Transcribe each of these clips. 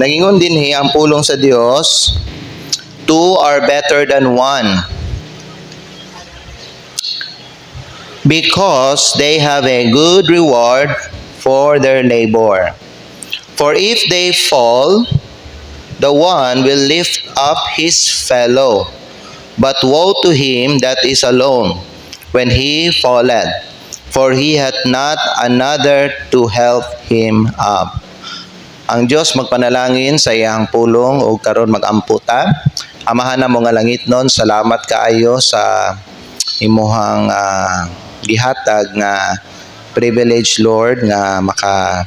Nagingon dinhi ang pulong sa Dios, two are better than one, because they have a good reward for their labor. For if they fall, the one will lift up his fellow. But woe to him that is alone when he falleth, for he hath not another to help him up. Ang Diyos magpanalangin sa iyang pulong o karon magamputa. Amahan na mo nga langit nun, salamat kaayo sa imuhang gihatag nga privilege, Lord, nga maka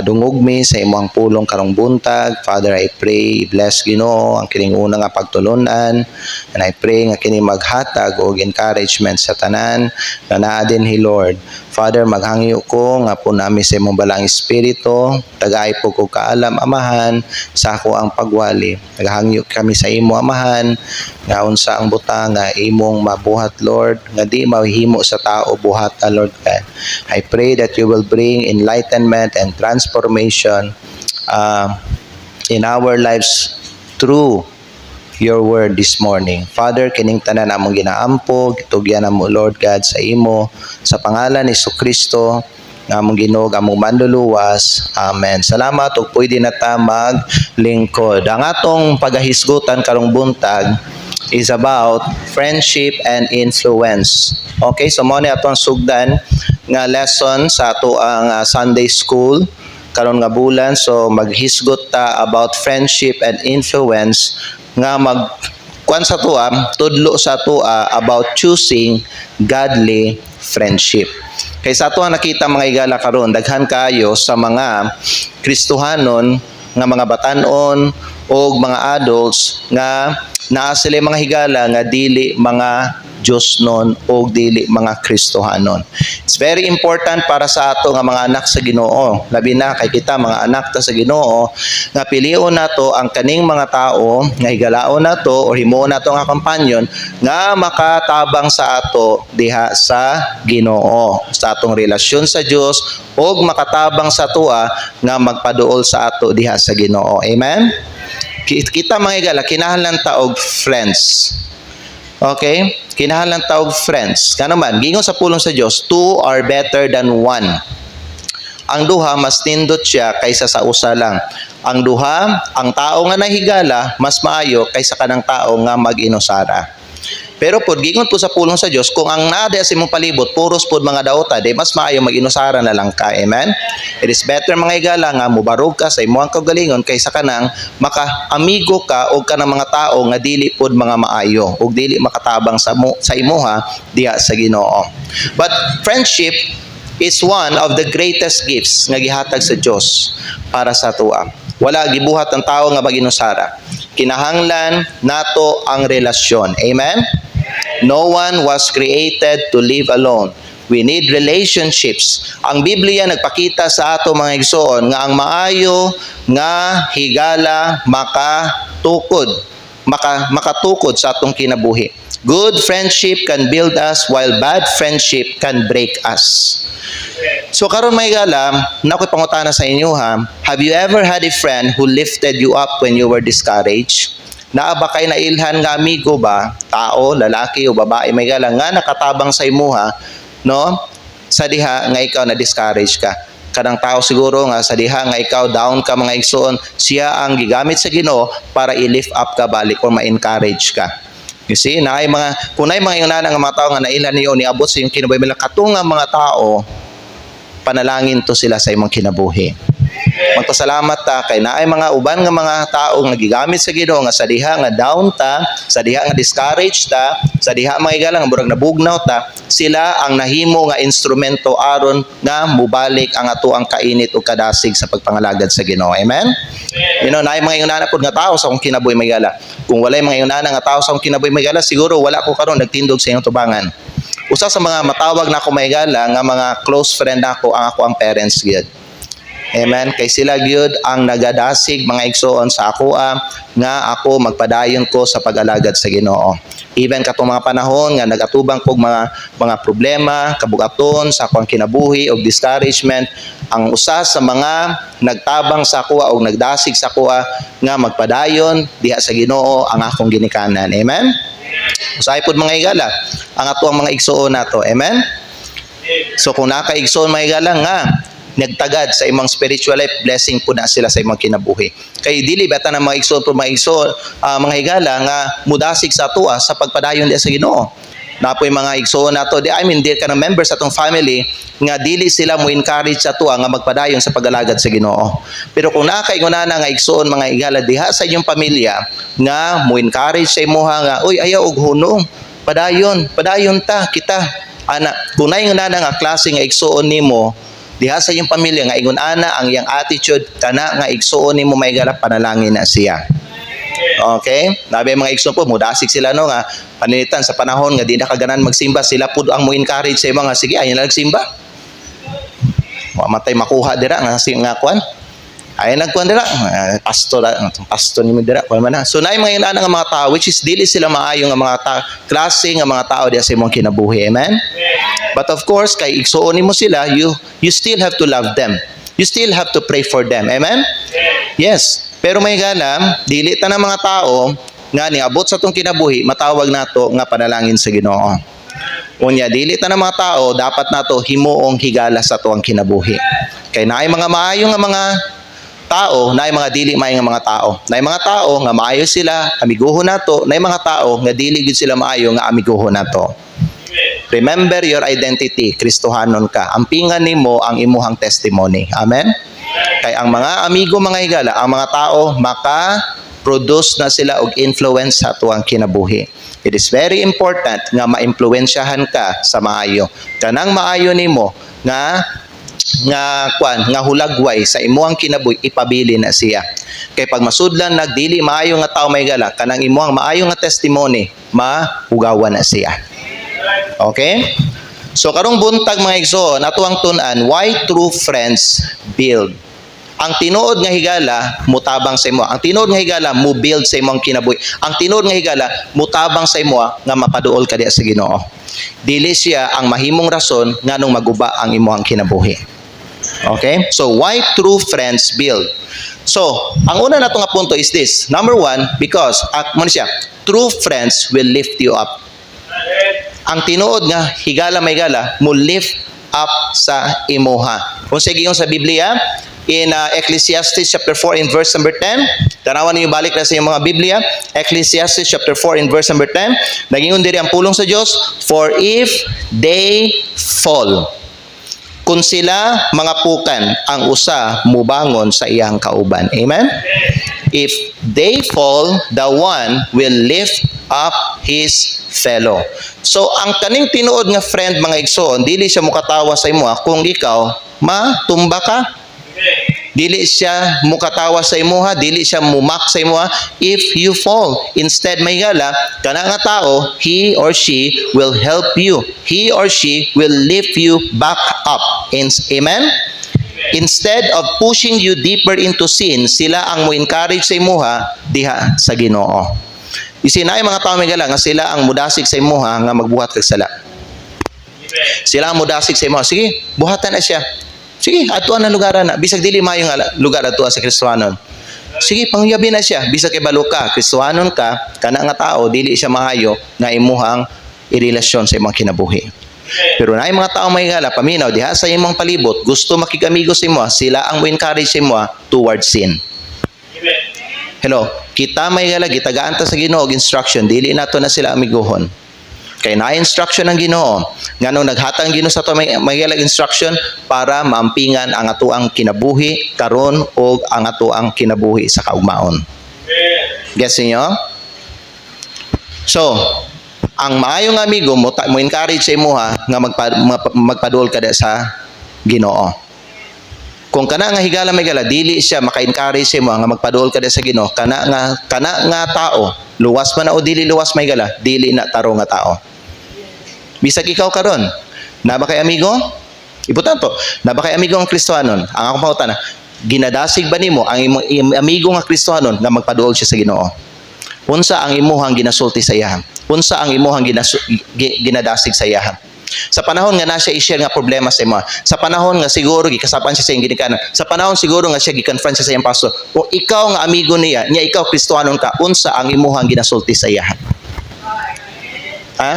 dungog mi sa imong pulong karong buntag. Father, I pray, bless Ginoo ang kining una nga pagtulunan, and I pray nga kini maghatag og encouragement sa tanan nga naa dinhi, Lord. Father, maghangyo ko nga po nami sa imong balang espiritu, tagay po ko kaalam, Amahan, sa ako ang pagwali. Naghangyo kami sa imo, Amahan, nga unsa ang butang nga imong mabuhat, Lord, nga di mahimo sa tao buhat, Lord God. I pray that you will bring enlightenment and transformation in our lives through your word this morning. Father, kining tanan among ginaampo, gitugyan namo, Lord God, sa imo, sa pangalan ni Jesucristo, nga among Ginoo, among manluluwas. Amen. Salamat ug pwede na ta maglingkod. Ang atong pagahisgutan karong buntag is about friendship and influence. Okay, so mo ni atong sugdan nga lesson sa ato ang Sunday school karon nga bulan. So maghisgot ta about friendship and influence, nga kuan sa tuwa, tudlo sa tuwa about choosing godly friendship. Kay sa ato nakita mga igala karon, daghan kayo sa mga Kristohanon nga mga batan-on o mga adults nga naa sila mga higala nga dili mga Diyos nun o dili mga Kristohanon. It's very important para sa ato nga mga anak sa Ginoo, labi na kay kita mga anak ta sa Ginoo, nga pilion nato ang kaning mga tao nga higalaon nato o himuon nato nga kompanyon nga makatabang sa ato diha sa Ginoo, sa atong relasyon sa Dios, o makatabang sa tuwa nga magpaduol sa ato diha sa Ginoo. Amen. Kita mga higala kinahanglan ta og friends. Okay? Kinahanglan tawag friends. Kano man, gingon sa pulong sa Dios, two are better than one. Ang duha mas nindot siya kaysa sa usa lang. Ang duha, ang tao nga nahigala mas maayo kaysa kanang tao nga mag-inusara. Pero pod gingon po sa pulong sa Dios, kung ang naa sa imong palibot puros pod mga daota, di mas maayo mag-inusara na lang ka. Amen. It is better mga higala nga mubarog ka sa imong kaugalingon kaysa kanang maka-amigo ka og kanang mga tao nga dili pod mga maayo og dili makatabang sa imuha diha sa Ginoo. But friendship is one of the greatest gifts nga gihatag sa Dios para sa tuwa. Wala gibuhat ang tao nga mag-inusara. Kinahanglan nato ang relasyon. Amen. No one was created to live alone. We need relationships. Ang Biblia nagpakita sa ato mga igsoon nga ang maayo nga higala makatukod sa atong kinabuhi. Good friendship can build us while bad friendship can break us. So karon may higala, nakoy pangutana sa inyo ha. Have you ever had a friend who lifted you up when you were discouraged? Naa ba kay nailhan nga amigo ba, tao, lalaki o babae may higala nga nakatabang sa imuha, no? Sa diha nga ikaw na discourage ka. Kanang tao siguro nga sa diha nga ikaw down ka mga igsoon, siya ang gigamit sa Ginoo para i-lift up ka balik o ma-encourage ka. You see, naay mga kunay mga yunana nga mga tao nga nailhan niyo niabot sa imong kinabuhi, mga katungang mga tao, panalangin to sila sa imong kinabuhi. Magpasalamat ta kay naay mga uban nga mga tao nga gigamit sa Ginoo nga sa diha nga down ta, sa diha nga discouraged ta, sa diha mga higala nga murag nabugnaw ta, sila ang nahimo nga instrumento aron nga mubalik ang ato ang kainit o kadasig sa pagpangalagad sa Ginoo. Amen. You know, naay mga yunana pod nga tao sa akong kinabuhi mga higala. Kung walay mga yunana nga tao sa akong kinabuhi mga higala, siguro wala ko karon nagtindog sa inyong tubangan. Usa sa mga matawag na ako mga higala nga mga close friend nako ang parents gyud. Amen. Kay sila gyud ang nagadasig mga igsoon sa akoa nga ako magpadayon ko sa pag-alagad sa Ginoo. Even katong mga panahon nga nagatubang kog mga problema, kabugaton sa akong kinabuhi o discouragement, ang usa sa mga nagtabang sa akoa o nagdasig sa akoa nga magpadayon diha sa Ginoo ang akong ginikanan. Amen. Usahay pod mga higala ang atuang mga igsoon nato. Amen. So kung nakaigsoon mga higala nga nagtagad sa imong spiritual life, blessing po na sila sa imong kinabuhi. Kay dili bata na mga igsoon po mga igsoon, mga higala nga mudasig sa atua sa pagpadayon diha sa Ginoo. Napoy mga igsoon nato, I mean di ka na members sa atong family nga dili sila mo encourage sa atua nga magpadayon sa pag-alagad sa Ginoo. Pero kung nakaingon na nga igsoon mga higala diha sa inyong pamilya nga mo encourage sa imuha nga, uy ayaw og hunong, padayon ta kita. Ana, kung naingon na nga klase nga igsoon nimo diha sa iyong pamilya nga ingon ana ang iyang attitude kana nga igsuon nimo may galap panalangin na siya. Okay? Nabi mga igsuon po mudasig sila no nga paninitan sa panahon nga di na kaganan magsimba, sila pud ang mo encourage sa mga sige ayon na nagsimba. Wa matay makuha dira nga kwan. Ay nagkuan dira pastor ni dira kuan man na. So naay mga inana nga mga tao which is dili sila maayo nga mga klase nga mga tao diha sa imong kinabuhi. Amen. But of course kay igsuon nimo sila, you still have to love them. You still have to pray for them. Amen. Yes. Pero may gana dili ta ng mga tao nga niabot sa tong kinabuhi matawag nato nga panalangin sa Ginoo. Unya dili ta ng mga tao dapat nato himuong higala sa tuang kinabuhi. Kay naay mga maayo nga mga tao, naay mga dili maayo nga mga tao. Naay mga tao nga maayo sila, amiguhon nato, naay mga tao nga dili gid sila maayo nga amiguhon nato. Remember your identity, Kristohanon ka. Ampingan nimo ang imuhang testimony. Amen. Kay ang mga amigo mga higala, ang mga tao maka-produce na sila og influence sa tuang kinabuhi. It is very important nga maimpluwensyahan ka sa maayo. Kanang maayo nimo nga hulagway sa imuhang kinabuhi ipabili na siya. Kay pag masudlan nagdili maayo nga tao may gala kanang imuhang maayo nga testimony mahugawan na siya. Okay? So karong buntag mga igsoon ato ang tun-an why true friends build. Ang tinuod nga higala mutabang sa imo. Ang tinuod nga higala mo build sa imong kinabuhi. Ang tinuod nga higala mutabang sa imo nga mapaduol ka diha sa Ginoo. Dili siya ang mahimong rason nganong maguba ang imong kinabuhi. Okay? So, why true friends build? So, ang una nato nga punto is this. Number one, because, true friends will lift you up. Ang tinuod nga, higala may gala, mo lift up sa imuha. Kung sige yung sa Biblia, in Ecclesiastes chapter 4 in verse number 10, tanawan niyo balik na sa inyong mga Biblia, Ecclesiastes chapter 4 in verse number 10, nagingon diri ang pulong sa Dios, for if they fall, kung sila mga pukan, ang usa mubangon sa iyang kauban. Amen? If they fall, the one will lift up his fellow. So, ang kaning tinuod nga friend, mga igsoon, dili siya mukatawa sa imo kung ikaw matumba ka. Dili siya mukatawa sa imuha, dili siya mumak sa imuha if you fall. Instead, may gala, kana nga tao, he or she will help you. He or she will lift you back up. Amen? Instead of pushing you deeper into sin, sila ang mo encourage sa imuha diha sa Ginoo. Isinay mga tao may gala nga sila ang mudasig sa imuha nga magbuhat kag sala. Sila ang mudasig sa imuha. Sige, buhatan na siya. Sige, atuan na lugar na. Bisag dili mayo nga lugar atuan sa Kristohanon. Sige, pangyabi na siya. Bisag kay balo ka, Kristohanon ka, kana nga tao, dili siya maayo nga imuhang irelasyon sa imong kinabuhi. Pero naay mga tao may gala, paminaw, diha sa imong palibot, gusto makigamigo sa imo, sila ang mo-encourage sa imo towards sin. Hello, kita may gala, gitagaan ta sa Ginoo og instruction, dili nato na sila amiguhon. Kay na-instruction ng Ginoo. Nganong naghatag Ginoo sa ato may instruction para maampingan ang atoang kinabuhi karon o ang atoang kinabuhi sa kaugmaon. Guess niyo? So, ang maayong amigo mo encourage sa imuha nga magpaduol ka sa Ginoo. Kung kana nga higala may gala dili siya maka-encourage sa imo nga magpaduol ka sa Ginoo, kana nga tao luwas man o dili luwas may gala, dili na taro nga tao. Bisag ikaw karon, na ba kay amigo? Ibutan to, na ba kay amigo ang Kristohanon? Ang akong pautan ginadasig ba nimo ang imong amigo nga Kristohanon nga magpaduol siya sa Ginoo? Unsa ang imuhang ginasulti sa iya? Unsa ang imuhang ginadasig sa iya? Sa panahon nga na siya i-share nga problema sa imo, sa panahon nga siguro gikasapan siya sa iyang ginikanan, sa panahon siguro nga siya gi-confront siya sa iyang pastor, o ikaw nga amigo niya ikaw Kristohanon ka, unsa ang imuhang ginasulti sa iya? Ha?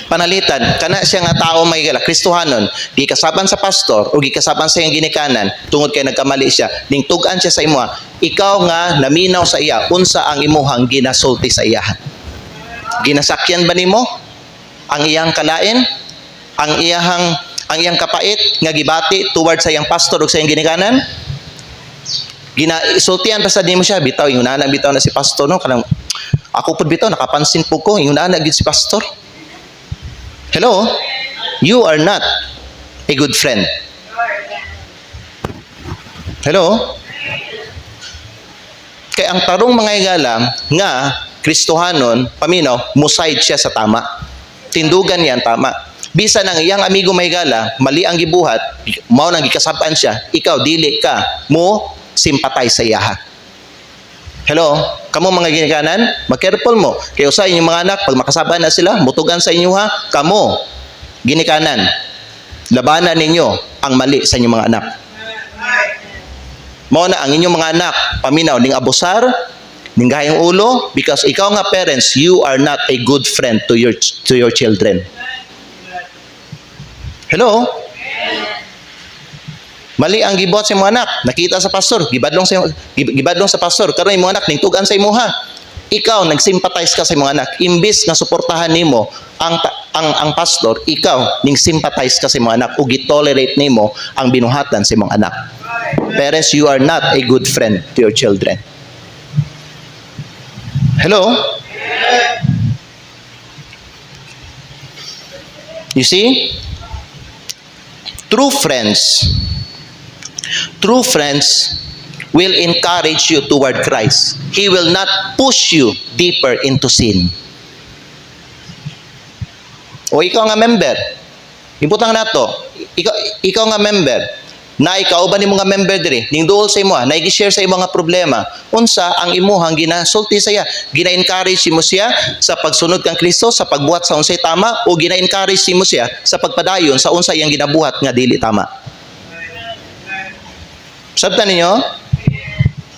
Panalitan, kana siya nga tao may gala, Kristohanon, gikasaban sa pastor o gikasaban sa iyang ginikanan, tungod kay nagkamali siya, ning tug-an siya sa imo, ikaw nga naminaw sa iya, unsa ang imuhang ginasulti sa iya? Ginasakyan ba nimo ang iyang kalain, ang iyang kapait nga gibati toward sa iyang pastor ug sa iyang ginikanan? Ginaisultian pa sa nimo siya, bitaw ingon na bitaw na si pastor no, kanang ako pud bitaw nakapansin po ko ingon na gid si pastor. Hello? You are not a good friend. Hello? Kaya ang tarong mga higala nga Kristohanon, paminaw, muside siya sa tama. Tindugan yan, tama. Bisa nang iyang amigo mahigala, mali ang gibuhat, mao nang gikasabaan siya, ikaw, dili ka, mo, sympathize sa iyaha. Hello? Kamu mga ginikanan, mag-careful mo. Kaya sa inyong mga anak, pag makasabaan na sila, mutugan sa inyo ha, kamu, ginikanan, labanan ninyo ang mali sa inyong mga anak. Mao na ang inyong mga anak, paminaw, ning abusar, ning gahayang ulo, because ikaw nga parents, you are not a good friend to your children. Hello? Mali ang gibuhat sa imong anak, nakita sa pastor, gibadlong sa pastor, karon imong anak ning tugan sa imuha. Ikaw nag-sympathize ka sa imong anak, imbis nga suportahan nimo ang pastor, ikaw ning sympathize ka sa imong anak ug gitolerate nimo ang binuhatan sa imong anak. Parents, you are not a good friend to your children. Hello? You see? True friends will encourage you toward Christ. He will not push you deeper into sin. O ikaw nga member, ibutang nato, ikaw nga member, na ikaw ba ni mga member diri ning duol sa imo na i-share sa imo nga problema, unsa ang imuhang ginasulti sa iya? Gina-encourage mo siya sa pagsunod kang Kristo, sa pagbuhat sa unsay tama, o gina-encourage mo siya sa pagpadayon sa unsa iyang ginabuhat nga dili tama? Sabtan ninyo?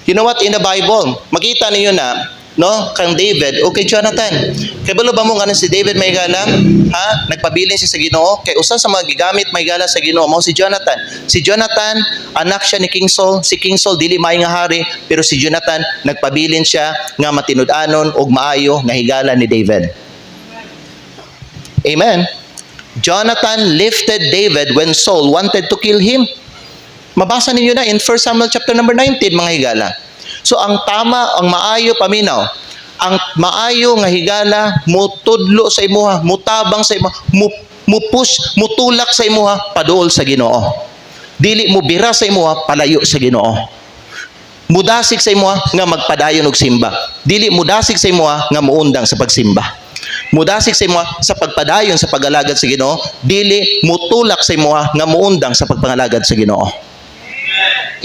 You know what, in the Bible, makita ninyo na no, kang David o kay Jonathan. Kay balo ba mo nga si David may gala? Ha? Nagpabilin siya sa Ginoo. Kay usa sa mga gigamit may gala sa Ginoo mo si Jonathan. Si Jonathan, anak siya ni King Saul. Si King Saul dili may nga hari, pero si Jonathan nagpabilin siya nga matinud-anon og maayo nga higala ni David. Amen. Jonathan lifted David when Saul wanted to kill him. Mabasa ninyo na in 1 Samuel chapter number 19 mga higala. So ang tama, ang maayo paminaw, ang maayo nga higala, mutudlo sa imuha, mutabang sa imuha, mupush, mutulak sa imuha, paduol sa Ginoo. Dili mo bira sa imuha, palayo sa Ginoo. Mudasig sa imuha nga magpadayon og simba. Dili mudasig sa imuha nga muundang sa pagsimba. Mudasig sa imuha sa pagpadayon sa pagalagad sa Ginoo, dili mutulak sa imuha nga muundang sa pagpangalagad sa Ginoo.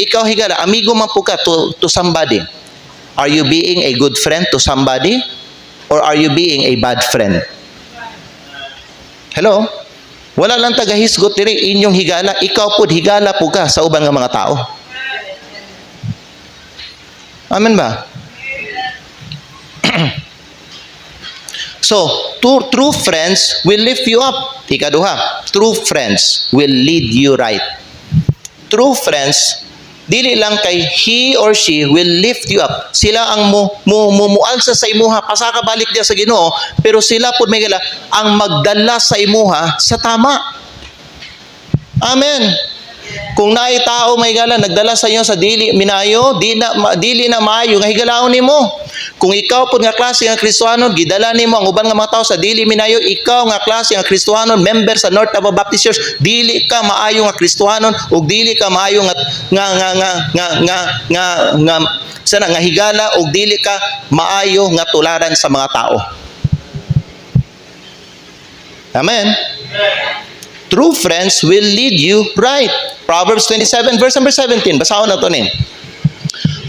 Ikaw higala, amigo man po ka to somebody. Are you being a good friend to somebody? Or are you being a bad friend? Hello? Wala lang tagahisgot diri inyong higala, ikaw pud higala po ka sa uban nga mga tao. Amen ba? So, true friends will lift you up. Ikaduha, true friends will lead you right. True friends, dili lang kay he or she will lift you up. Sila ang mualsa sa imuha, pasaka balik dia sa Ginoo, pero sila pud may gala ang magdala sa imuha sa tama. Amen. Kung naay tao may gala nagdala sa inyo sa dili minayo, dili na maayo nga higalaon nimo. Kung ikaw pud nga klase nga Kristohanon, gidala nimo ang uban nga mga tao sa dili minayo, ikaw nga klase nga Kristohanon, member sa North Davao Baptist Church, dili ka maayo nga Kristohanon ug dili ka maayo nga higala ug dili ka maayo nga tularan sa mga tao. Amen. True friends will lead you right. Proverbs 27, verse number 17. Basahon na ito ni.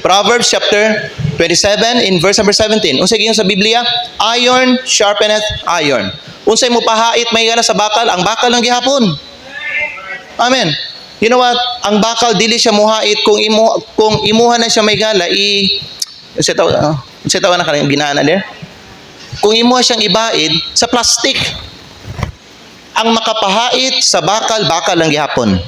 Proverbs chapter 27 in verse number 17. Unsay giingon sa Biblia? Iron sharpeneth iron. Unsay mo pahait may gala sa bakal, ang bakal ang gihapon. Amen. You know what? Ang bakal dili siya muhait kung imuha na siya may gala unsay tawa na kanang ginana there. Kung imuha siyang ibaid sa plastic. Ang makapahait sa bakal ang gihapon.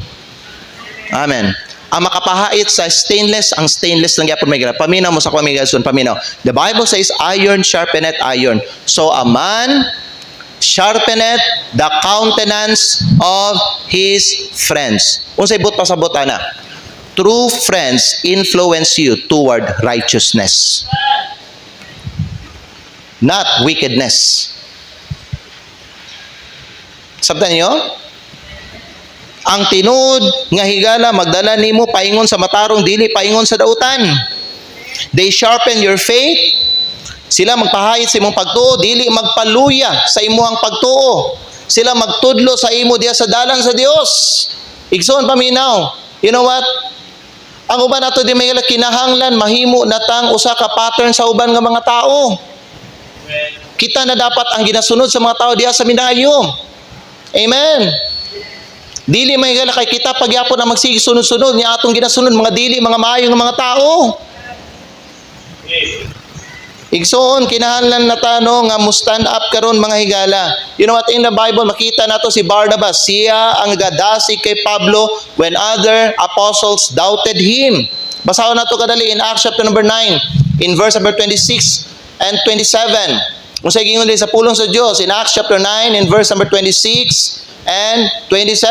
Amen. Ang makapahait sa stainless, ang stainless lang yapon may gala. Paminaw mo sa kwamigason, paminaw. The Bible says, iron sharpeneth iron. So a man sharpeneth the countenance of his friends. Unsay but pa sa butana? True friends influence you toward righteousness, not wickedness. Sabtan niyo? Ang tinud nga higala magdala nimo paingon sa matarong dili paingon sa dautan. They sharpen your faith. Sila magpahayit sa imong pagtuo, dili magpaluya sa imong pagtuo. Sila magtudlo sa imo diha sa dalan sa Dios. Igsoon paminaw. You know what? Ang uban nato di may kinahanglan mahimo natang usa ka pattern sa uban nga mga tao. Kita na dapat ang ginasunod sa mga tao diha sa minayo. Amen. Dili may gala kay kita pagyapon na magsige sunod-sunod niya atong ginasunod mga dili mga maayo nga mga tao. Igsoon kinahanglan na tano nga mo stand up karon mga higala. You know what, in the Bible makita nato si Barnabas, siya ang gadasi kay Pablo when other apostles doubted him. Basahon nato kadali in Acts chapter number 9 in verse number 26 and 27. Unsay gingon din sa pulong sa Dios in Acts chapter 9 in verse number 26 and 27.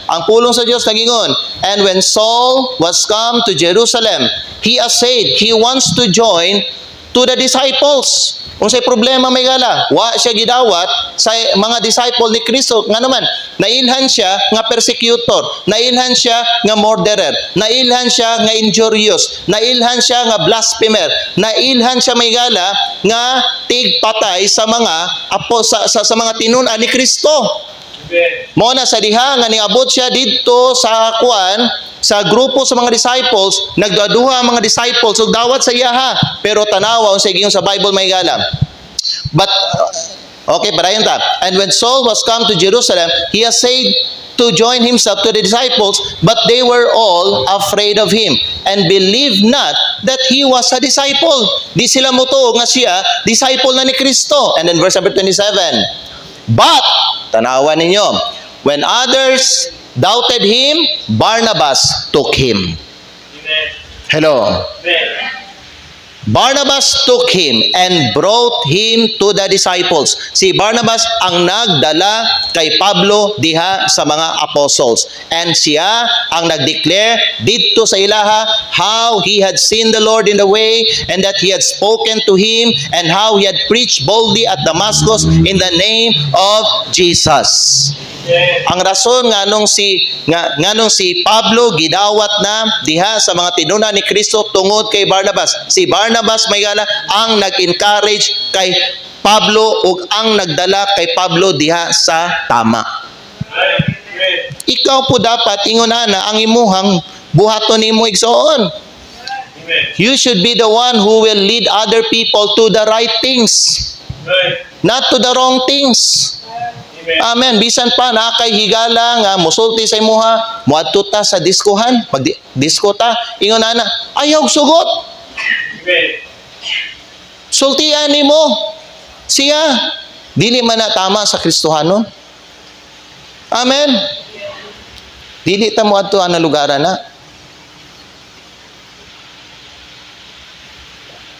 Ang pulong sa Dios nagingon, and when Saul was come to Jerusalem, he essayed, he wants to join to the disciples. Unsay problema may gala? Wa siya gidawat sa mga disciple ni Kristo. Nga naman, nailhan siya nga persecutor, nailhan siya nga murderer, nailhan siya nga injurious, nailhan siya nga blasphemer, nailhan siya may gala nga tigpatay sa mga sa mga tinunan ni Kristo. Mo na sa diha nga niabot siya didto sa sa grupo sa mga disciples, nagduha ang mga disciples ug dawat sa iyaha, pero tanawa unsay giingon sa Bible may gala. But okay, barayon ta. And when Saul was come to Jerusalem, he essayed to join himself to the disciples, but they were all afraid of him and believed not that he was a disciple. Di sila motuog nga siya disciple na ni Kristo. And then verse number 27. But, tanawan ninyo, when others doubted him, Barnabas took him. Amen. Hello. Amen. Barnabas took him and brought him to the disciples. Si Barnabas ang nagdala kay Pablo diha sa mga apostles. And siya ang nagdeclare dito sa ilaha how he had seen the Lord in the way and that he had spoken to him and how he had preached boldly at Damascus in the name of Jesus. Ang rason nganong si Pablo gidawat na diha sa mga tinuna ni Kristo tungod kay Barnabas. Si Barnabas may gala ang nag-encourage kay Pablo ug ang nagdala kay Pablo diha sa tama. Ikaw po dapat ingunana ang imuhang buhaton nimo igsoon. You should be the one who will lead other people to the right things, not to the wrong things. Amen. Bisan pa na kay higala nga musulti sa imuha, moadto ta sa diskohan, mag-disco ta, ingon ana, ayaw sugot. Amen. Sultian nimo siya dili man na tama sa Kristohanon. Amen. Dili ta moadto ana lugaran na.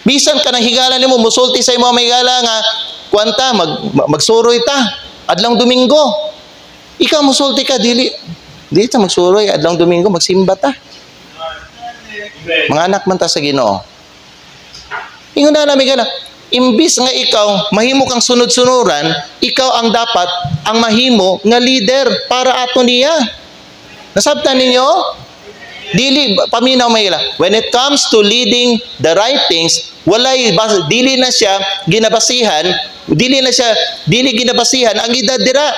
Bisan ka nang higala nimo musulti sa imo may higala nga kwanta magsuroy ta adlong Domingo. Ikaw musulti ka dili ta magsuroy adlong Domingo magsimba ta. Mga anak man ta sa Ginoo. Ingon na may gala. Imbis nga ikaw mahimo kang sunod-sunuran, ikaw ang dapat ang mahimo nga leader para ato niya. Nasabtan ninyo? Dili paminaw may gala. When it comes to leading the right things, dili na siya ginabasihan ang edad dira.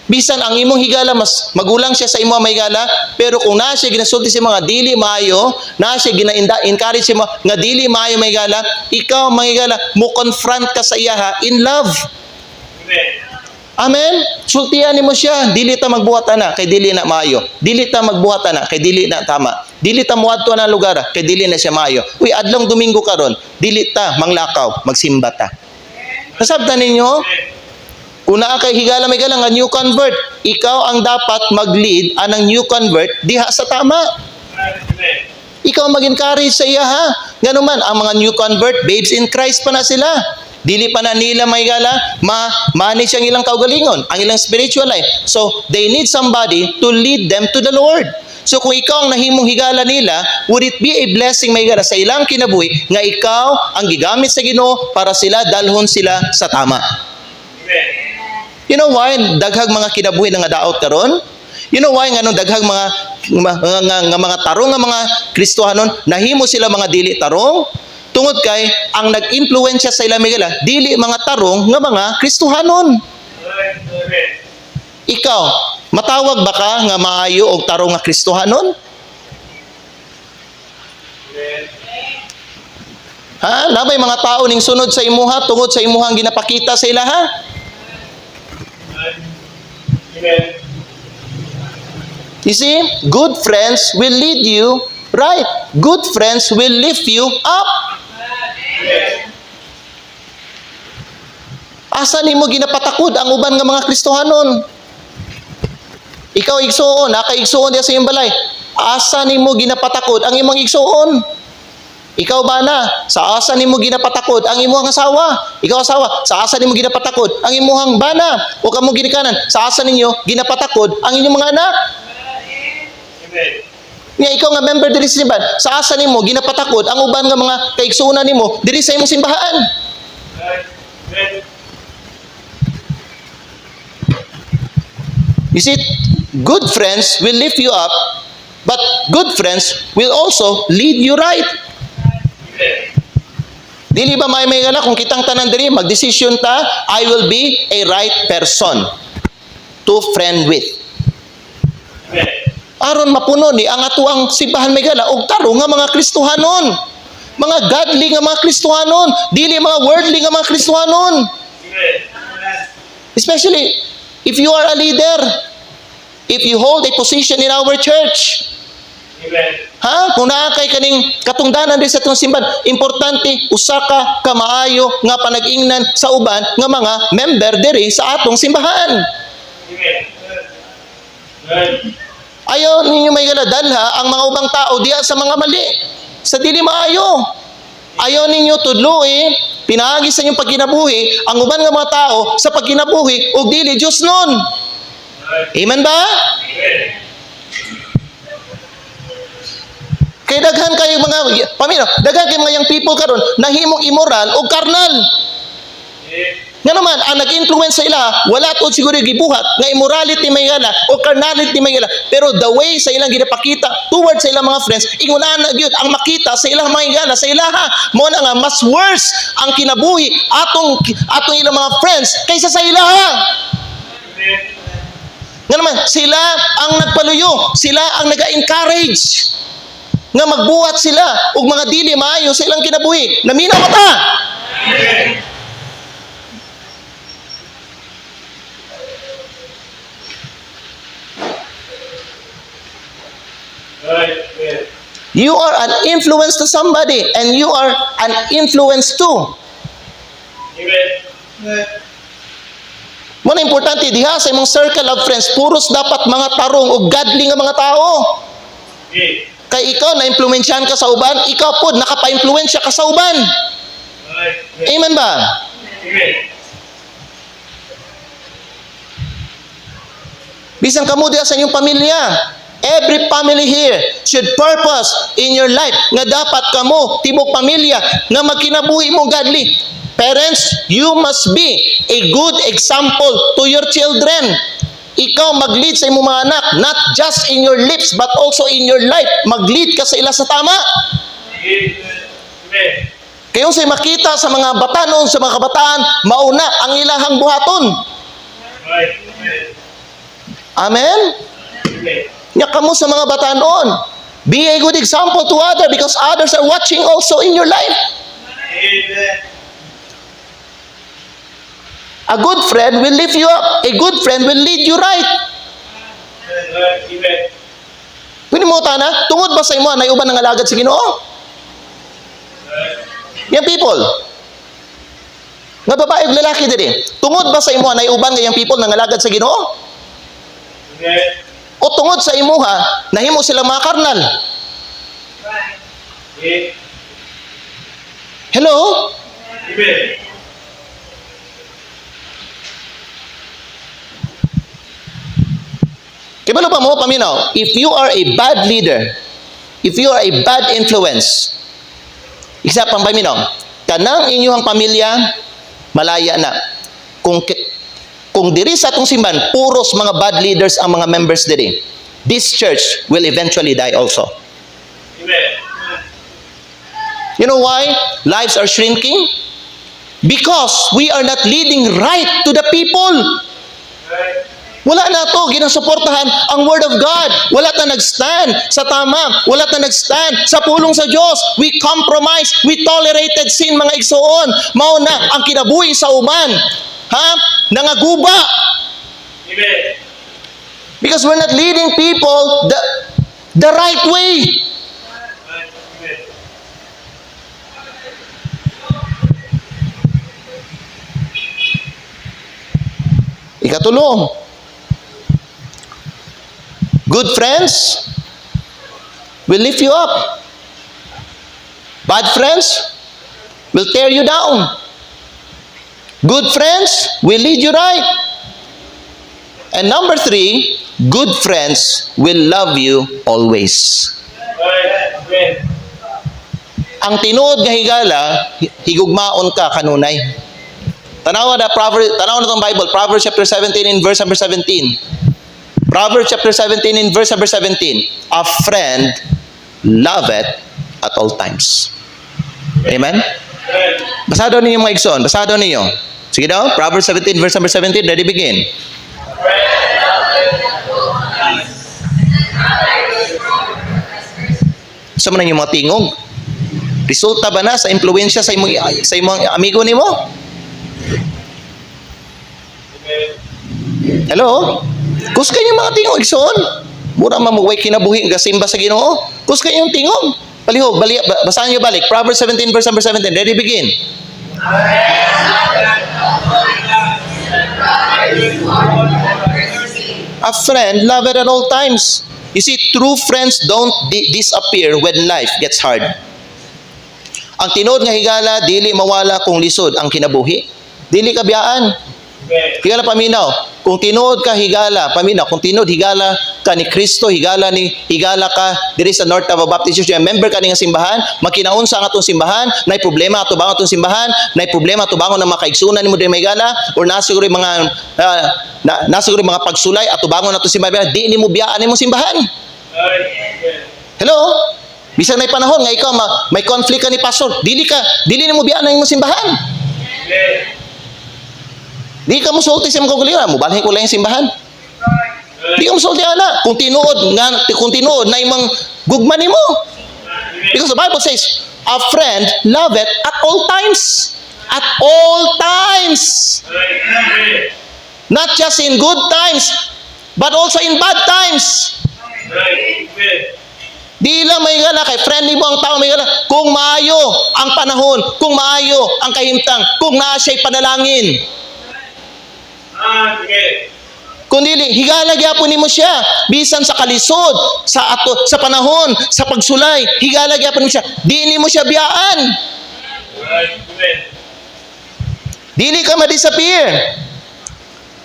Bisan ang imong higala mas magulang siya sa imong higala, pero kung naa siya ginasulti sa mga dili maayo, naa siya gina-encourage sa mga nga dili maayo may higala, ikaw mga higala mo confront ka sa iyaha in love. Amen. Amen. Sultian nimo siya, dili ta magbuhat ana kay dili na maayo. Dili ta magbuhat ana kay dili na tama. Dili ta moadto na lugar kay dili na siya maayo. Uy, adlong Domingo karon, dili ta manglakaw, magsimba ta. Nasabtan ninyo? Kung naa kay higala may higala nga new convert, ikaw ang dapat mag-lead anang new convert diha sa tama. Amen. Ikaw mag-encourage sa iya ha. Ganun man, ang mga new convert, babes in Christ pa na sila. Dili pa na nila may gala, manage ang ilang kaugalingon, ang ilang spiritual life. So, they need somebody to lead them to the Lord. So, kung ikaw ang nahimong higala nila, would it be a blessing may gala sa ilang kinabuhi nga ikaw ang gigamit sa Ginoo para sila dalhon sila sa tama. Amen. You know why daghang mga kinabuhi nga daot karon? You know why nga daghang mga tarong nga mga Kristohanon nahimo sila mga dili tarong? Tungod kay ang nag-impluwensya sa ila Miguel, dili mga tarong nga mga Kristohanon. Amen. Ikaw, matawag ba ka nga maayo og tarong nga Kristohanon? Amen. Ha? Nabay mga tao ning sunod sa imuha tungod sa imuhang ginapakita sa ila ha? Amen. You see, good friends will lead you right. Good friends will lift you up. Amen. Asa nimo ginapatakod ang uban nga mga Kristohanon? Ikaw igsuon, nakaigsuon diya sa iyong balay. Asa nimo ginapatakod ang imong igsuon? Ikaw ba na? Sa asa nimo ginapatakod ang imong asawa? Ikaw asawa, sa asa nimo ginapatakod ang imong bana? O kamo ginikanan, sa asa ninyo ginapatakod ang inyong mga anak? Amen. Nga ikaw nga member diri sa simbahan, sa asa nimo ginapatakod ang uban nga mga kaigsuonan nimo diri sa imong simbahan? Amen. You see, good friends will lift you up, but good friends will also lead you right. Amen. Dili ba may gana kung kitang tanan diri magdesisyon ta, I will be a right person to friend with. Amen. Aron mapuno ni ang atuang simbahan may gala og tarong nga mga Kristohanon. Mga godly nga mga Kristohanon, dili mga worldly nga mga Kristohanon. Amen. Especially if you are a leader, if you hold a position in our church. Amen. Ha? Kung naa kay kaning katungdanan din sa itong simbahan, importante usa ka kamaayo nga panag-ingnan sa uban nga mga member diri sa atong simbahan. Amen. Amen. Ayaw ninyo may galadalha ang mga ubang tao diya sa mga mali. Sa dili maayo. Ayaw ninyo tudloi, pinaagi sa inyong pagkinabuhi, ang uban nga mga tao sa pagkinabuhi ug dili Dios nun. Amen ba? Amen. Kay daghan kayo mga pamilya, daghan kayo mga young people karon nahimong immoral o karnal. Nga naman, ang nag-influence sa ila, wala to siguro gibuhat nga immorality may gala o carnality may gala. Pero the way sa ilang ginapakita towards sa ilang mga friends, ingunahan na gyud ang makita sa ilang mga gala sa ilaha. Mo na nga mas worse ang kinabuhi atong ilang mga friends kaysa sa ilaha. Nga naman, sila ang nagpaluyo, sila ang nag-encourage nga magbuhat sila ug mga dili maayo sa ilang kinabuhi. Naminaw ka ta. You are an influence to somebody and you are an influence too. Mo na importante diha sa imong circle of friends, puros dapat mga tarong o godly nga mga tao. Kay ikaw na-impluwensyahan ka sa uban, ikaw pod nakapa-impluwensya ka sa uban. Amen ba? Bisan kamo diha sa inyong pamilya, every family here should purpose in your life nga dapat kamo tibok pamilya nga magkinabuhi mo godly. Parents, you must be a good example to your children. Ikaw mag-lead sa imong mga anak, not just in your lips but also in your life. Mag-lead ka sa ila sa tama. Kayong say makita sa mga batanon, sa mga kabataan, mauna ang ilahang buhaton. Amen? Amen. Nya kamo sa mga batanon. Be a good example to others because others are watching also in your life. Amen. A good friend will lift you up. A good friend will lead you right. Amen. Pwede mo na, tungod ba sa imo na uban ng alagad sa Ginoo? Yang people. Nga babae ug lalaki diri. Tungod ba sa imo na uban nga yang people ng alagad sa Ginoo? Amen. O tungod sa imuha, nahimo sila mga karnal? Hello? Amen. Kibalo pa mo paminaw, if you are a bad leader, if you are a bad influence, isa pang paminaw, kanang inyong pamilya, malaya na. Kung diri sa atong simbahan, puros mga bad leaders ang mga members diri, this church will eventually die also. Amen. You know why lives are shrinking? Because we are not leading right to the people. Wala na to, ginasuportahan ang Word of God. Wala ta nag-stand sa tama. Wala ta nag-stand sa pulong sa Diyos. We compromise. We tolerated sin, mga igsoon. Mao na ang kinabuhi sa uman. Ha? Nangaguba. Amen. Because we're not leading people the right way. Amen. Ikatulo, good friends will lift you up. Bad friends will tear you down. Good friends will lead you right. And number 3, good friends will love you always. Amen. Ang tinuod nga higala, higugmaon ka kanunay. Tanawa na tong Bible, Proverbs chapter 17 in verse number 17. Proverbs chapter 17 in verse number 17. A friend loveth at all times. Amen? Basado ninyo mga igsoon, basado ninyo. Sige daw, Proverbs 17 verse number 17, ready begin. Sa man yung mga tingog. Resulta ba na sa impluwensya sa imong amigo nimo? Hello? Kus kayo mga tingog, igsoon. Mura mamugway kinabuhi, gasimba sa Ginoo. Kus kayo yung tingog. Palihog, basahan niyo balik. Proverbs 17 verse number 17. Ready, begin. A friend loved at all times. You see, true friends don't disappear when life gets hard. Ang tinod nga higala, dili mawala kung lisod ang kinabuhi. Dili kabiyaan. Higala paminaw, kung tinood ka higala, paminaw, kung tinood higala ka ni Kristo, higala ka diri sa North Davao Baptist Church, member ka ni nga simbahan, makinaunsa ang atong simbahan, nay problema ato bangon atong simbahan, nay problema ato bangon ng mga kaigsunan nimo diri may higala, or nasiguro mga nasiguro mga pagsulay ato bangon atong simbahan, di nimo biyaan nimo simbahan. Hello? Bisag nay panahon nga ikaw may conflict ka ni pastor, dili nimo biyaan nimo simbahan. Di ka musulti sa mga kaguliran, mo balhin ko lang yung simbahan. Di ka musulti ana. Kung tinuod na imong gugma nimo. Because the Bible says, a friend loveth at all times. At all times. Not just in good times, but also in bad times. Di lang may gala kay friend mo ang tao may gala. Kung maayo ang panahon, kung maayo ang kahimtang, kung naa siya'y panalangin. Kundi higala gyapon nimo siya bisan sa kalisod, sa panahon, sa pagsulay, higala gyapon nimo siya. Di nimo siya biyaan. Dili ka ma-disappear.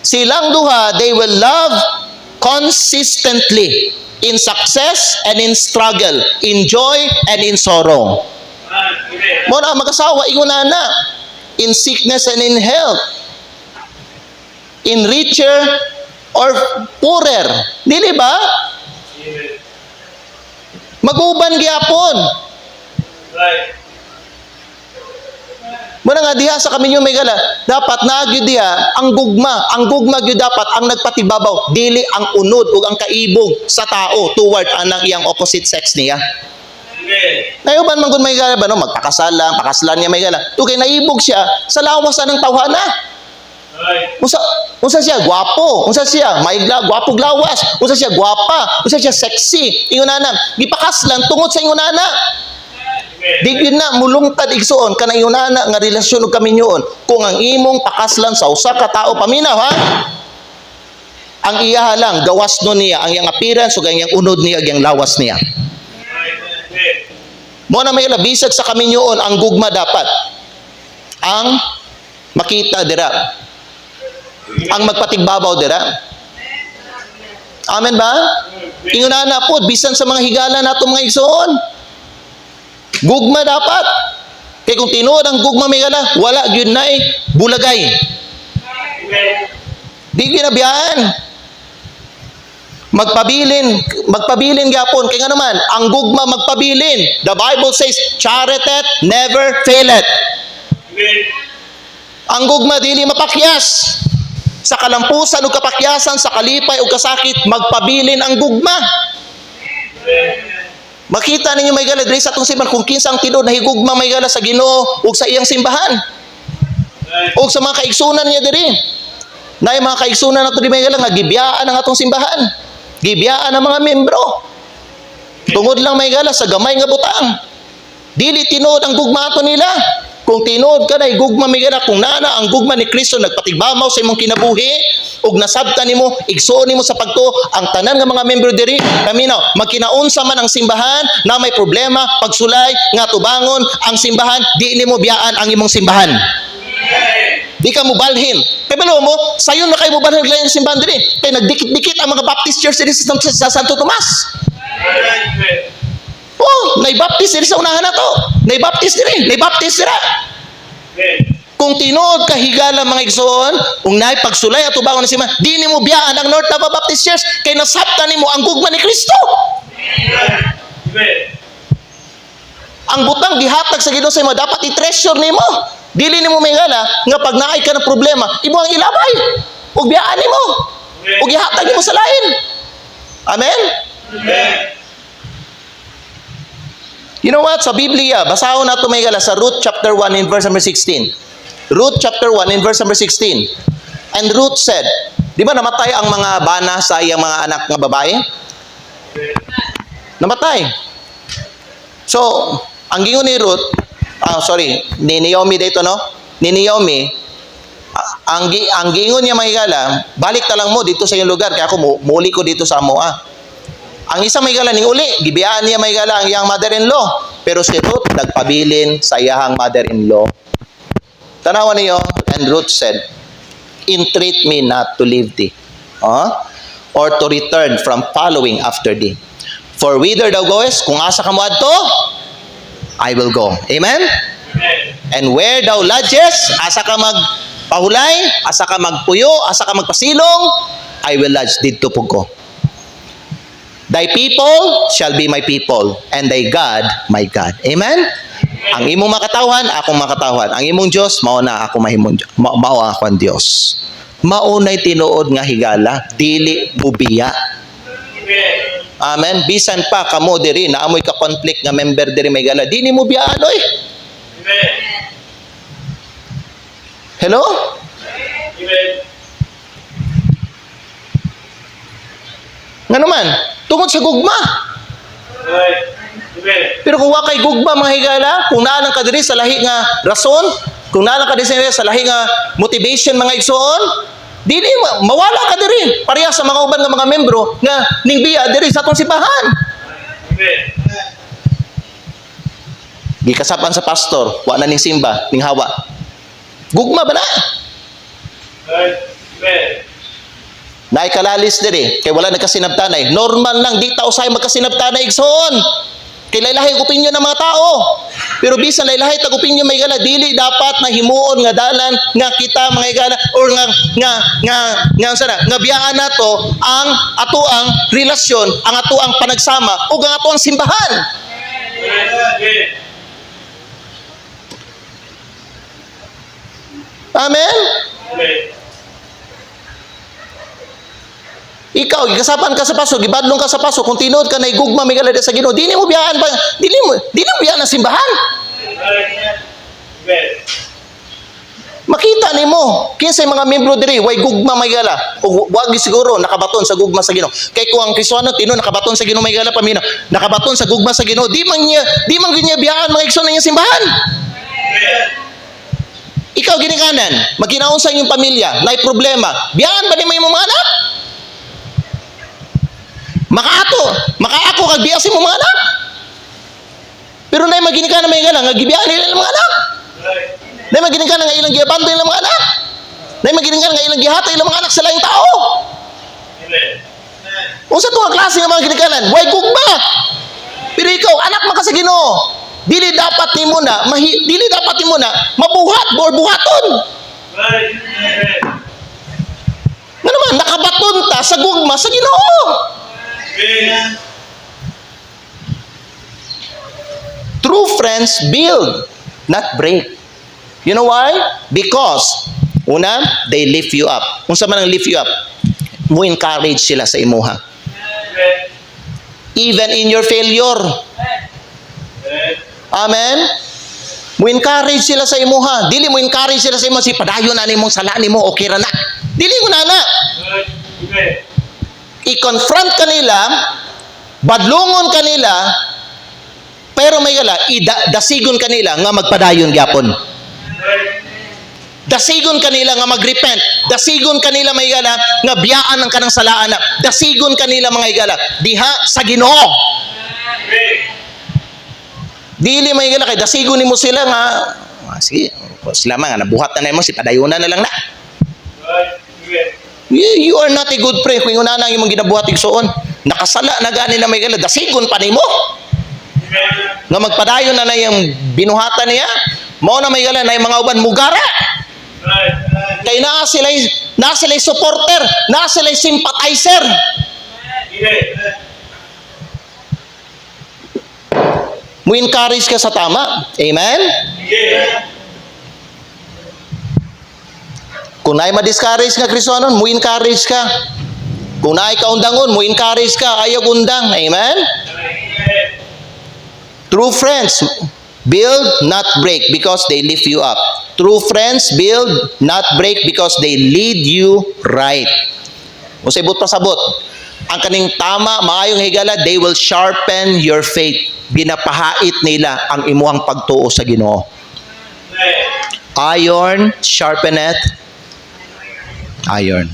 Silang duha, they will love consistently in success and in struggle, in joy and in sorrow. Mo na mag-asawa ingunana, in sickness and in health, in richer or poorer. Dili ba? Maguban gyapon. Muna nga diha sa kami may gala, dapat nagyud diha ang gugma gyud dapat ang nagpatibabaw, dili ang unod ug ang kaibog sa tao toward anang iyang opposite sex niya. Amen. Nayuban man gud may gala ba no, pakaslan niya may gala. Tugay naibog siya sa lawas ng tawhana. Right. Unsa siya gwapo, unsa siya maigla, gwapo lawas, unsa siya gwapa, unsa siya sexy. Ingon ana, gipakaslan tungod sa ingon ana. Di gyud na mulungtad igsuon kana ingon ana nga relasyon ug kami nyoon kung ang imong pakaslan sa usa ka tawo paminaw ha. Ang iya lang gawas no niya ang iyang appearance ug ang iyang unod niya ug ang lawas niya. Amen. Mo na may labisag sa kami nyoon ang gugma dapat ang makita dira. Ang magpatigbabaw dira. Amen ba? Ingon na po bisan sa mga higala nato mga igsoon. Gugma dapat. Kay kung tinuod ang gugma may gala, wala gyud nay bulagay. Amen. Di ginabiyaan. Magpabilin gyapon kay nga naman ang gugma magpabilin. The Bible says charity never faileth. Amen. Ang gugma dili mapakyas. Sa kalampusan ug kapakyasan, sa kalipay ug kasakit, magpabilin ang gugma. Makita ninyo may gala diri sa atong simbahan kung kinsa ang tinud na higugma may gala sa Ginoo ug sa iyang simbahan. Ug sa mga kaigsunan niya diri. Nay mga kaigsunan nato di may gala nga gibiyaan ang atong simbahan. Gibiyaan ang mga membro. Tungod lang may gala sa gamay nga butang. Dili tinuod ang gugma ato nila. Kung tinuod ka na gugma may gala, kung nana ang gugma ni Kristo nagpatigbabaw sa imong kinabuhi ug nasabtan nimo, igsuon nimo sa pagtuo ang tanan nga mga membro diri, kaminaw magkinaunsa man ang simbahan na may problema pagsulay nga tubangon ang simbahan, di nimo biyaan ang imong simbahan. Di ka mo balhin. Kay balo mo, sayon na kayo mo balhin ang simbahan diri. Kay nagdikit-dikit ang mga Baptist Church diri sa Santo Tomas. Amen. Oh, naibaptis diri sa unahan nato. Naibaptis diri, naibaptis dira. Amen. Kung tinuod ka higala mga igsoon, kung naay pagsulay at tubangon ni simbahan, di nimo biyaan ang North Davao Baptist Church kay nasabtan nimo ang gugma ni Kristo. Amen. Ang butang gihatag sa Ginoo sa imo dapat i-treasure nimo. Dili nimo mingala nga pag naay ka ng problema, imo ang ilabay. Ug biyaan nimo. Ug ihatag nimo sa lain. Amen. Amen. You know what? Sa Biblia, basahon nato may gala sa Ruth chapter 1 in verse number 16. Ruth chapter 1 in verse number 16. And Ruth said, di ba namatay ang mga bana sa iyang mga anak nga babae? Namatay. So, ang gingon ni Ruth, ni Naomi dito no? Ni Naomi, ang gingon niya may gala, balik ta lang mo dito sa iyong lugar, kaya ako muli ko dito sa Amoa. Ang isa may gala ning uli, gibiyaan niya may gala ang iyang mother-in-law. Pero si Ruth nagpabilin sa iyang mother-in-law. Tanawan niyo, and Ruth said, entreat me not to leave thee, or to return from following after thee. For whither thou goest, kung asa ka moadto, I will go. Amen? Amen. And where thou lodgest, asa ka magpahulay, asa ka magpuyo, asa ka magpasilong, I will lodge didto pug ko. Thy people shall be my people, and thy God, my God. Amen? Ang imong makatawhan, akong makatawhan. Ang imong Diyos, mao na ako mao ako ang Diyos. Maunay tinuod nga higala, dili bubiya. Amen. Amen? Bisan pa kamo diri, naamoy ka conflict nga member diri may gala, dili mo biyaan, oy. Amen. Hello? Amen. Nga naman, tungod sa gugma. Right. Amen. Pero kung wa kay gugma mga higala, kung naa lang ka diri sa lahi nga rason, kung naa lang ka diri sa lahi nga motivation mga igsoon, dili mawala ka diri. Pareha sa mga uban nga mga membro nga ning biya diri sa atong simbahan. Amen. Gikasapan sa pastor, wa na ning simba, ning hawa. Gugma ba na? Right. Amen. Naay kalalis diri, kay wala nagkasinabtanay. Normal lang, di ta usay magkasinabtanay igsoon. Kay lahi ang opinyon ng mga tao. Pero bisan lahi tag opinyon may gala, dili dapat na himuon nga dalan nga kita mga gala or nga biyaan nato ang atoang relasyon, ang atoang panagsama ug ang atoang simbahan. Amen. Amen? Amen. Ikaw, gigasapan ka sa paso, gibadlong ka sa paso, kung tinuod ka na igugma may galada sa Ginoo, dili mo biyaan ba? Dili mo biyaan ang simbahan. Amen. Makita nimo kinsay mga membro diri way gugma may gala o wag siguro nakabaton sa gugma sa Ginoo. Kay kung ang Kristiyano tino nakabaton sa Ginoo may gala pamina, nakabaton sa gugma sa Ginoo, di man ginya biyaan mga igsoon niya simbahan. Ikaw ginikanan, magkinaon sa inyong pamilya, nay problema, biyaan ba ni mo imong mga anak? Makaako kag biya sa imong mga anak. Pero nay maginikanan may gala nga gibiyaan nila ang mga anak. Nay maginikanan nga ilang giabanto ilang mga anak. Nay maginikanan nga ilang gihatay ilang mga anak sa laing tao. Unsa to ang klase nga mga ginikanan? Way gugma. Pero ikaw anak man ka sa Ginoo. Dili dapat nimo na mabuhat or buhaton. Nga naman nakabaton ta sa gugma sa Ginoo. True friends build, not break. You know why? Because una, they lift you up. Unsa man ang lift you up? Mo encourage sila sa imuha. Even in your failure. Amen. Mo encourage sila sa imuha. Dili mo encourage sila sa imuha si padayon na nimong sala nimo okay ra na. Dili ko na. I-confront kanila, badlungon kanila, pero may gala, dasigon kanila nga magpadayon gyapon. Dasigon kanila nga magrepent. Dasigon kanila may gala nga biyaan ang kanang salaan na. Dasigon kanila mga igala diha sa Ginoo. Dili may gala kay dasigon nimo sila nga sige, sila man nga nabuhat na nimo si padayunan na lang na. You are not a good friend kung una nang imong ginabuhat igsoon. Nakasala na gani na may gala dasigon pa nimo. Nga magpadayon na yung binuhatan niya, mao na may gala na yung mga uban mugara. Kay naa sila supporter, naa sila sympathizer. Mo encourage ka sa tama. Amen? Kung naay ma-discourage nga Kristiyano, mo encourage ka. Kung naay kaundangon, mo encourage ka, ayaw undang. Amen? True friends build, not break, because they lift you up. True friends build, not break, because they lead you right. Kung sabot pasabot, ang kaning tama, maayong higala, they will sharpen your faith. Binapahait nila ang imuhang pagtuo sa Ginoo. Iron sharpeneth iron.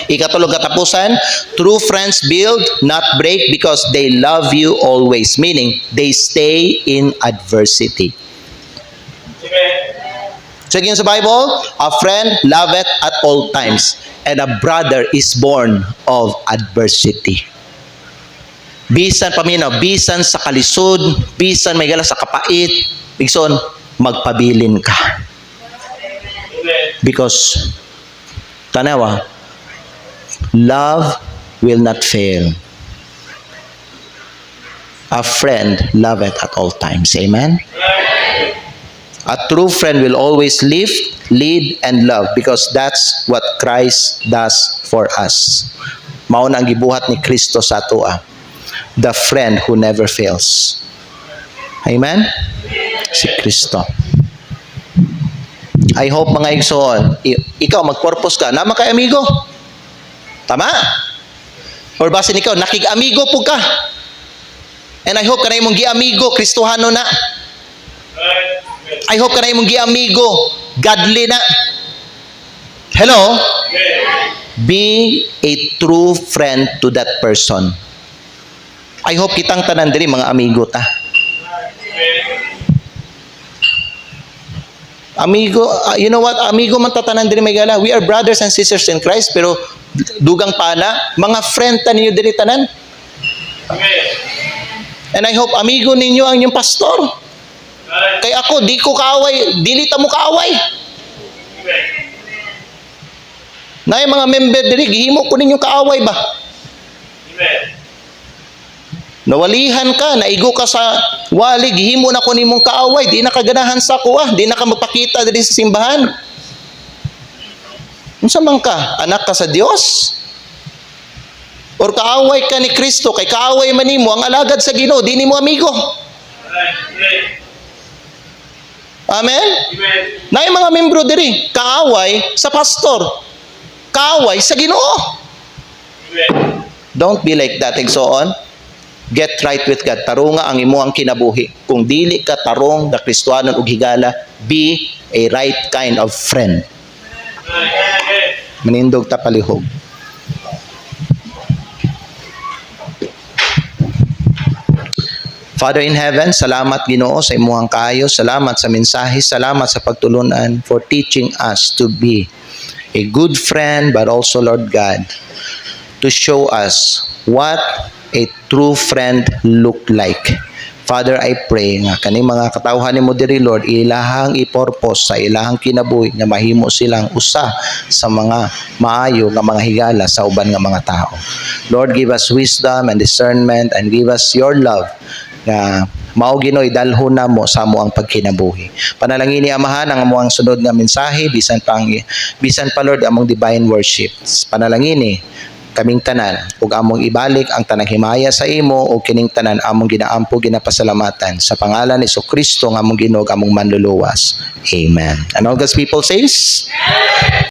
Ikatulog katapusan, true friends build, not break, because they love you always. Meaning, they stay in adversity. Check in sa Bible, a friend loveth at all times, and a brother is born of adversity. Bisan paminaw, bisan sa kalisod, bisan may gala sa kapait, bigson, magpabilin ka. Because, tanawa, love will not fail. A friend loveth at all times. Amen? A true friend will always live, lead, and love, because that's what Christ does for us. Mao na ang gibuhat ni Kristo sa atoa. The friend who never fails. Amen? Si Kristo. I hope mga igsoon, ikaw mag-purpose ka, naman kay amigo. Tama? Or basin ikaw, nakig-amigo po ka. And I hope ka na imong gi-amigo, Kristohano na. I hope ka na imong gi-amigo, godly na. Hello? Be a true friend to that person. I hope kitang tanan diri mga amigo ta. Amigo, you know what? Amigo man tatanan diri may gala. We are brothers and sisters in Christ, pero dugang pana, mga friend ta ninyo diri tanan. And I hope amigo ninyo ang inyong pastor. Kay ako, di ko kaaway, dili ta mo kaaway. Na yung mga member diri, gihimo ko ninyo kaaway ba? Nawalihan ka, naigo ka sa wali, gihimo na ko nimong kaaway, di na kaganahan sa kuha, di na ka magpakita diri sa simbahan. Unsa man ka? Anak ka sa Dios? Or kaaway ka ni Kristo, kay kaaway man nimo ang alagad sa Ginoo, di nimo amigo. Amen? Amen. Naay mga membro diri, kaaway sa pastor, kaaway sa Ginoo. Amen. Don't be like that, igsoon. Get right with God. Tarunga ang imo ang kinabuhi. Kung dili ka tarong na Kristohanon ug higala, be a right kind of friend. Amen. Manindog ta palihog. Father in heaven, salamat Ginoo sa imuhang kaayo, salamat sa mensahe, salamat sa pagtulunan for teaching us to be a good friend, but also, Lord God, to show us what a true friend look like. Father, I pray nga kani mga katawhan nimo diri, Lord, ilahang i-purpose sa ilahang kinabuhi nga mahimo silang usa sa mga maayo nga mga higala sa uban nga mga tao. Lord, give us wisdom and discernment and give us your love nga mao Ginoo dalhon namo sa amo ang pagkinabuhi. Panalangin ni Amahan ang amuang sunod nga mensahe bisan pa Lord among divine worship. Panalangin ni kaming tanan ug among ibalik ang tanang himaya sa imo ug kining tanan among ginaampo ginapasalamatan sa pangalan ni Kristo nga among Ginoo among manluluwas. Amen. And all God's people says,